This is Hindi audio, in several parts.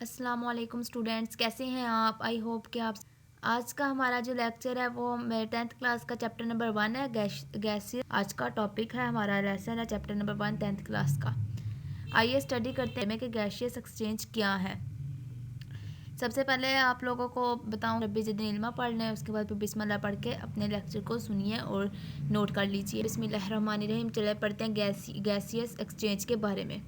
अस्सलाम वालेकुम स्टूडेंट्स, कैसे हैं आप? आई होप कि आप आज का हमारा जो लेक्चर है वो मेरे 10th क्लास का चैप्टर नंबर 1 है गैसियस। आज का टॉपिक है, हमारा लेसन है चैप्टर नंबर 1 10th क्लास का। आइए स्टडी करते हैं कि गैसियस एक्सचेंज क्या है। सबसे पहले आप लोगों को बताऊं, रब्बी ज़िदनी इल्मा पढ़ लें, उसके बाद फिर बिस्मिल्लाह पढ़ के अपने लेक्चर को सुनिए और नोट कर लीजिए। बिस्मिल्लाहिर्रहमानिर्रहीम। चले पढ़ते हैं गैसियस एक्सचेंज के बारे में।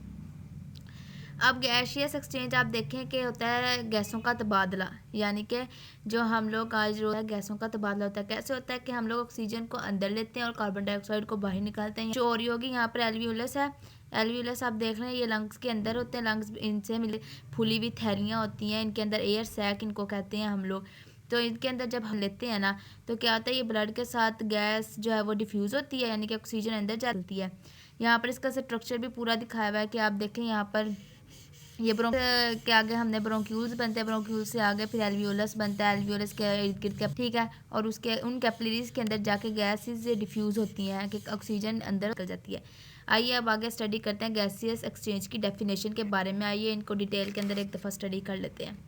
अब गैसियस एक्सचेंज आप देखें कि होता है गैसों का तबादला, यानी कि जो हम लोग आज जो है गैसों का तबादला होता है। कैसे होता है कि हम लोग ऑक्सीजन को अंदर लेते हैं और कार्बन डाइऑक्साइड को बाहर निकालते हैं। जो और होगी यहाँ पर एल्वियोलस है। एल्वियोलस आप देख रहे हैं, ये लंग्स के अंदर होते हैं। लंग्स इनसे मिले फूली हुई थैलियाँ होती हैं, इनके अंदर एयर सैक इनको कहते हैं हम लोग। तो इनके अंदर जब हम लेते हैं ना, तो क्या होता है, ये ब्लड के साथ गैस जो है वो डिफ्यूज़ होती है, यानी कि ऑक्सीजन अंदर जाती है। यहाँ पर इसका स्ट्रक्चर भी पूरा दिखाया हुआ है कि आप देखें यहाँ पर ये के आगे हमने ब्रोंक्यूल्स बनते हैं, ब्रोंक्यूल्स से आगे फिर एल्वियोलस बनता है, एल्वियोलस के इर्द गिर्द कैप, ठीक है। और उसके उन कैपिलरीज के अंदर जाके गैसेस डिफ्यूज़ होती हैं कि ऑक्सीजन अंदर निकल जाती है। आइए अब आगे स्टडी करते हैं गैसियस एक्सचेंज की डेफिनेशन के बारे में। आइए इनको डिटेल के अंदर एक दफ़ा स्टडी कर लेते हैं।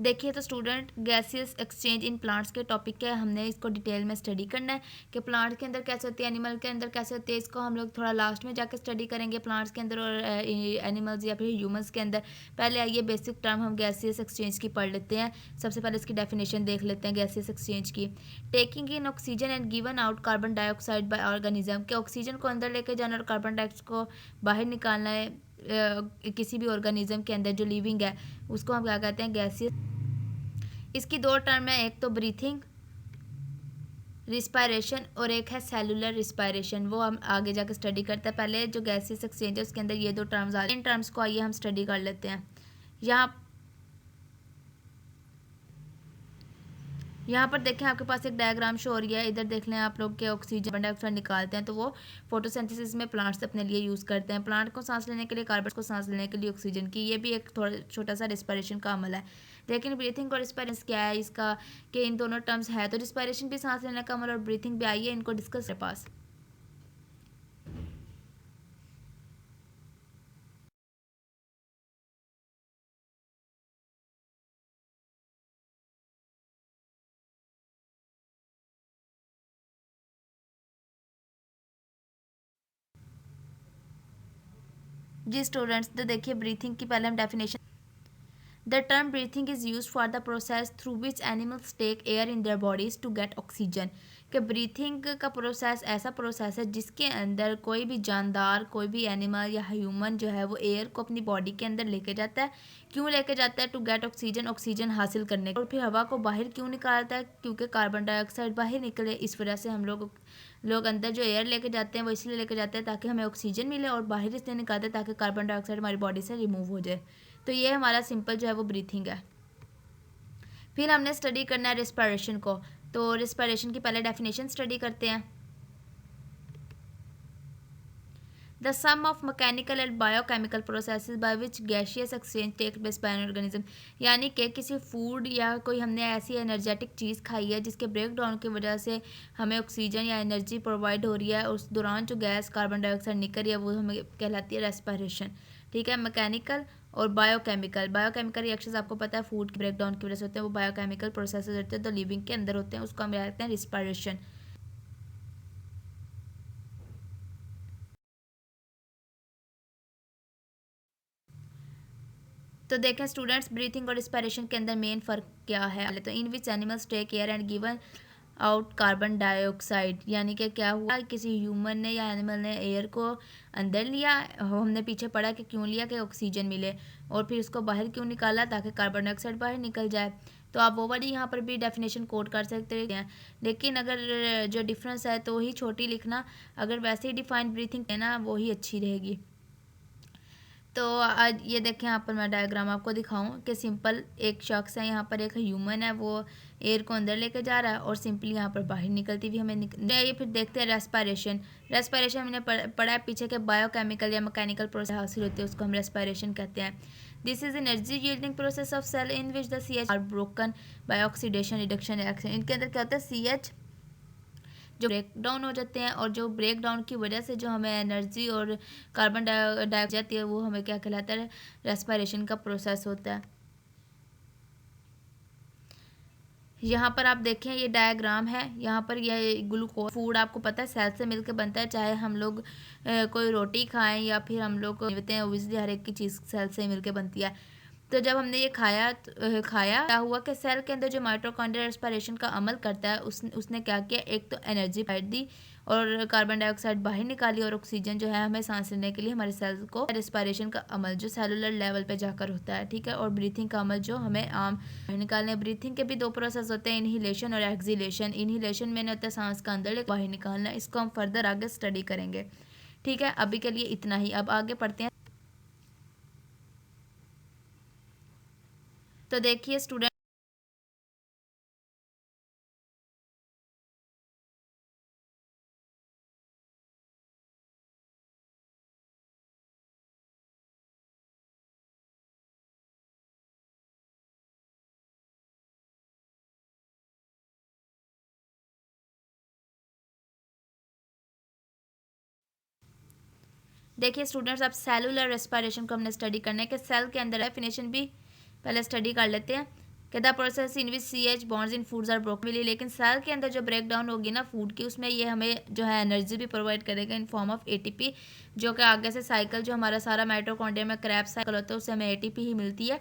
देखिए तो student, gaseous exchange in plants के टॉपिक है, हमने इसको डिटेल में स्टडी करना है कि प्लांट के अंदर कैसे होती है, एनिमल के अंदर कैसे होती है। इसको हम लोग थोड़ा लास्ट में जाके स्टडी करेंगे, प्लांट्स के अंदर और एनिमल्स या फिर ह्यूमंस के अंदर। पहले आइए बेसिक टर्म हम गैसियस एक्सचेंज की पढ़ लेते हैं। सबसे पहले इसकी डेफिनेशन देख लेते हैं गैसियस एक्सचेंज की। Taking in oxygen and given out carbon dioxide bye organism, के ऑक्सीजन को अंदर लेके जाना और कार्बन डाइऑक्साइड को बाहर निकालना है किसी भी ऑर्गेनिज्म के अंदर जो लिविंग है, उसको हम क्या कहते हैं, गैसियस। इसकी दो टर्म है, एक तो ब्रीथिंग रिस्पायरेशन और एक है सेलुलर रिस्पायरेशन। वो हम आगे जाकर स्टडी करते हैं। पहले जो गैसेस एक्सचेंज है उसके अंदर ये दो टर्म्स आ, इन टर्म्स को आइए हम स्टडी कर लेते हैं। यहाँ पर देखें, आपके पास एक डायग्राम शो हो रही है। इधर देख लें आप लोग के ऑक्सीजन कार्बन डाइऑक्साइड निकालते हैं तो वो फोटोसिंथेसिस में प्लांट्स अपने लिए यूज़ करते हैं। प्लांट को सांस लेने के लिए कार्बन को सांस लेने के लिए ऑक्सीजन की, ये भी एक थोड़ा छोटा सा रिस्पायरेशन का अमल है। लेकिन ब्रीथिंग और रिस्पायरेशन क्या है इसका, कि इन दोनों टर्म्स है तो रिस्पायरेशन भी सांस लेने का अमल और ब्रीथिंग भी। आइए इनको डिस्कस के पास। जी स्टूडेंट्स, तो देखिए ब्रीथिंग की पहले हम definition. The term breathing is used for the process through which animals take air in their bodies to get oxygen। कि ब्रीथिंग का प्रोसेस ऐसा प्रोसेस है जिसके अंदर कोई भी जानदार, कोई भी एनिमल या ह्यूमन जो है वो एयर को अपनी बॉडी के अंदर लेके जाता है। क्यों लेके जाता है? टू गेट ऑक्सीजन, ऑक्सीजन हासिल करने। और फिर हवा को बाहर क्यों निकालता है? क्योंकि कार्बन डाइऑक्साइड बाहर निकले। इस वजह से हम लोग अंदर जो एयर लेके जाते हैं वो इसलिए लेके जाते हैं ताकि हमें ऑक्सीजन मिले, और बाहर इसलिए निकालते हैं ताकि कार्बन डाइऑक्साइड हमारी बॉडी से रिमूव हो जाए। तो ये हमारा सिंपल जो है वो ब्रीथिंग है। फिर हमने स्टडी करना है रिस्पायरेशन को। तो रिस्पायरेशन की पहले डेफिनेशन स्टडी करते हैं। The sum of mechanical and biochemical processes by which gaseous exchange take place by an organism, यानी कि किसी फूड या कोई हमने ऐसी एनर्जेटिक चीज़ खाई है जिसके ब्रेक डाउन की वजह से हमें ऑक्सीजन या एनर्जी प्रोवाइड हो रही है, उस दौरान जो गैस कार्बन डाइऑक्साइड निकल रही है वो हमें कहलाती है रेस्पायरेशन। ठीक है, मैकेनिकल और बायोकेमिकल। बायोकेमिकल रिएक्शंस आपको पता है फूड के ब्रेक डाउन की वजह से होते हैं, वो बायोकेमिकल प्रोसेसेस होते हैं तो लिविंग के अंदर होते हैं, उसको हम कहते हैं रिस्पायरेशन। तो देखें स्टूडेंट्स, ब्रीथिंग और रिस्पायरेशन के अंदर मेन फ़र्क क्या है। तो in which animals take air and given out carbon dioxide, यानी कि क्या हुआ, किसी ह्यूमन ने या एनिमल ने एयर को अंदर लिया, हमने पीछे पढ़ा कि क्यों लिया, कि ऑक्सीजन मिले, और फिर उसको बाहर क्यों निकाला, ताकि कार्बन डाइऑक्साइड बाहर निकल जाए। तो आप वो वाली यहाँ पर भी डेफिनेशन कोड कर सकते हैं, लेकिन अगर जो डिफरेंस है तो ही छोटी लिखना, अगर वैसे ही डिफाइन ब्रीथिंग है ना वो ही अच्छी रहेगी। तो आज ये देखें, यहाँ पर मैं डायग्राम आपको दिखाऊं कि सिंपल एक शख्स है, यहाँ पर एक ह्यूमन है, वो एयर को अंदर लेके जा रहा है और सिंपली यहाँ पर बाहर निकलती हुई हमें ये फिर देखते हैं रेस्पायरेशन। रेस्पायरेशन हमने पढ़ा है पीछे के बायोकेमिकल या मैकेनिकल प्रोसेस हासिल होते हैं, उसको हम रेस्पायरेशन कहते हैं। This is energy yielding process of cell in which the C H are broken by oxidation reduction reaction. इनके अंदर क्या होता है, सी एच जो ब्रेक डाउन हो जाते हैं, और जो ब्रेक डाउन की वजह से जो हमें एनर्जी और कार्बन डाइऑक्साइड जाती है, वो हमें क्या कहलाता है, रेस्पायरेशन का प्रोसेस होता है। यहाँ पर आप देखें ये डायग्राम है, यहाँ पर ये ग्लूकोज फूड आपको पता है सेल से मिलकर बनता है, चाहे हम लोग कोई रोटी खाएं या फिर हम लोग कहते हैं ओबियसली हर एक की चीज़ सेल से मिलकर बनती है। तो जब हमने ये खाया क्या हुआ कि सेल के अंदर जो माइटोकॉन्ड्रियल रेस्पिरेशन का अमल करता है, उसने क्या किया, एक तो एनर्जी बाहर दी और कार्बन डाइऑक्साइड बाहर निकाली, और ऑक्सीजन जो है हमें सांस लेने के लिए हमारे सेल्स को रेस्पिरेशन का अमल जो सेलुलर लेवल पे जाकर होता है, ठीक है। और ब्रीथिंग का अमल जो हमें आम बाहर निकालने। ब्रीथिंग के भी दो प्रोसेस होते हैं, इनहिलेशन और एक्सहिलेशन। इनहिलेशन में होता है सांस का अंदर बाहर निकालना, इसको हम फर्दर आगे स्टडी करेंगे, ठीक है। अभी के लिए इतना ही, अब आगे पढ़ते हैं। तो देखिए स्टूडेंट, देखिए स्टूडेंट्स, अब सेलुलर रेस्पिरेशन को हमने स्टडी करना है कि सेल के अंदर डेफिनेशन भी पहले स्टडी कर लेते हैं कि the process in which C H bonds in foods are broken. लेकिन सेल के अंदर जो ब्रेक डाउन होगी ना फूड की, उसमें ये हमें जो है एनर्जी भी प्रोवाइड करेगा इन फॉर्म ऑफ एटीपी, जो कि आगे से साइकिल जो हमारा सारा माइटोकॉन्ड्रिया में क्रैब्स साइकिल होता है, उससे हमें एटीपी ही मिलती है।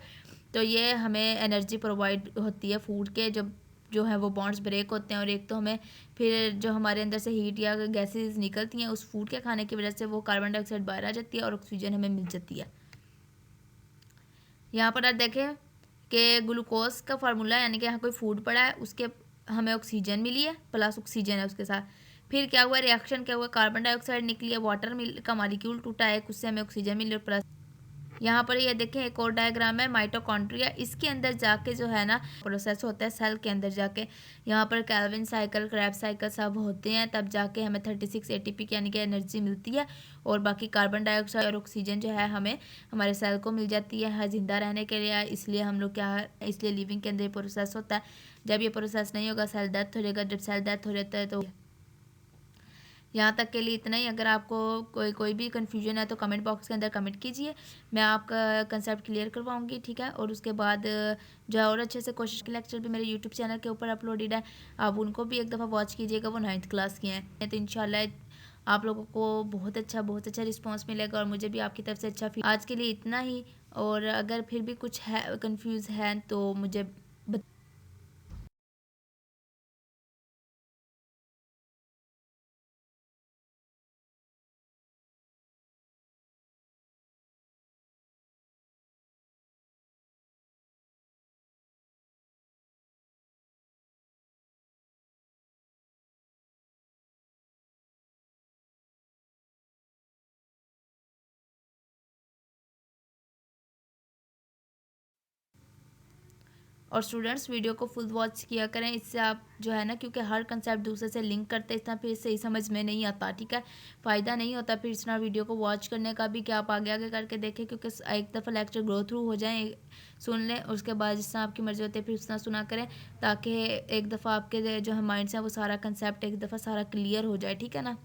तो ये हमें एनर्जी प्रोवाइड होती है फूड के जब जो है वो बॉन्ड्स ब्रेक होते हैं, और एक तो हमें फिर जो हमारे अंदर से हीट या गैसेस निकलती हैं उस फूड के खाने की वजह से, वो कार्बन डाइऑक्साइड बाहर आ जाती है और ऑक्सीजन हमें मिल जाती है। यहाँ पर आप देखें कि ग्लूकोज का फार्मूला, यानी कि यहाँ कोई फूड पड़ा है, उसके हमें ऑक्सीजन मिली है प्लस ऑक्सीजन है उसके साथ। फिर क्या हुआ, रिएक्शन क्या हुआ, कार्बन डाइऑक्साइड निकली है, वाटर का मालिक्यूल टूटा है, उससे हमें ऑक्सीजन मिली और प्लस यहाँ पर ये देखें एक और डायग्राम है माइटोकॉन्ड्रिया। इसके अंदर जाके जो है ना प्रोसेस होता है सेल के अंदर जाके, यहाँ पर कैल्विन साइकिल क्रेब्स साइकिल सब होते हैं, तब जाके हमें 36 एटीपी की यानी कि एनर्जी मिलती है, और बाकी कार्बन डाइऑक्साइड और ऑक्सीजन जो है हमें हमारे सेल को मिल जाती है जिंदा रहने के लिए। इसलिए हम लोग क्या, इसलिए लिविंग के अंदर प्रोसेस होता है। जब ये प्रोसेस नहीं होगा सेल डेथ हो जाएगा, जब सेल डेथ हो जाता है तो यहाँ तक के लिए इतना ही। अगर आपको कोई भी कन्फ्यूजन है तो कमेंट बॉक्स के अंदर कमेंट कीजिए, मैं आपका कंसेप्ट क्लियर करवाऊँगी, ठीक है। और उसके बाद जो है और अच्छे से कोशिश के लेक्चर भी मेरे यूट्यूब चैनल के ऊपर अपलोडेड है, आप उनको भी एक दफ़ा वॉच कीजिएगा, वो 9th क्लास के हैं। तो इंशाल्लाह आप लोगों को बहुत अच्छा रिस्पॉन्स मिलेगा और मुझे भी आपकी तरफ से अच्छा आज के लिए इतना ही। और अगर फिर भी कुछ है कन्फ्यूज़ है तो मुझे और स्टूडेंट्स वीडियो को फुल वॉच किया करें, इससे आप जो है ना, क्योंकि हर कंसेप्ट दूसरे से लिंक करते हैं, इतना फिर सही समझ में नहीं आता, ठीक है। फ़ायदा नहीं होता फिर इतना वीडियो को वॉच करने का भी, कि आप आगे आगे करके देखें, क्योंकि एक दफ़ा लेक्चर गो थ्रू हो जाए, सुन लें, उसके बाद जिस तरह आपकी मर्ज़ी होती है फिर उस तरह सुना करें, ताकि एक दफ़ा आपके जो है माइंड से वो सारा कंसेप्ट एक दफ़ा सारा क्लियर हो जाए, ठीक है ना।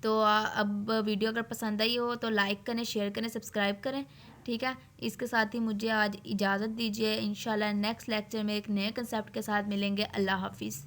तो अब वीडियो अगर पसंद आई हो तो लाइक करें, शेयर करें, सब्सक्राइब करें, ठीक है। इसके साथ ही मुझे आज इजाज़त दीजिए। इंशाल्लाह नेक्स्ट लेक्चर में एक नए कंसेप्ट के साथ मिलेंगे। अल्लाह हाफिज़।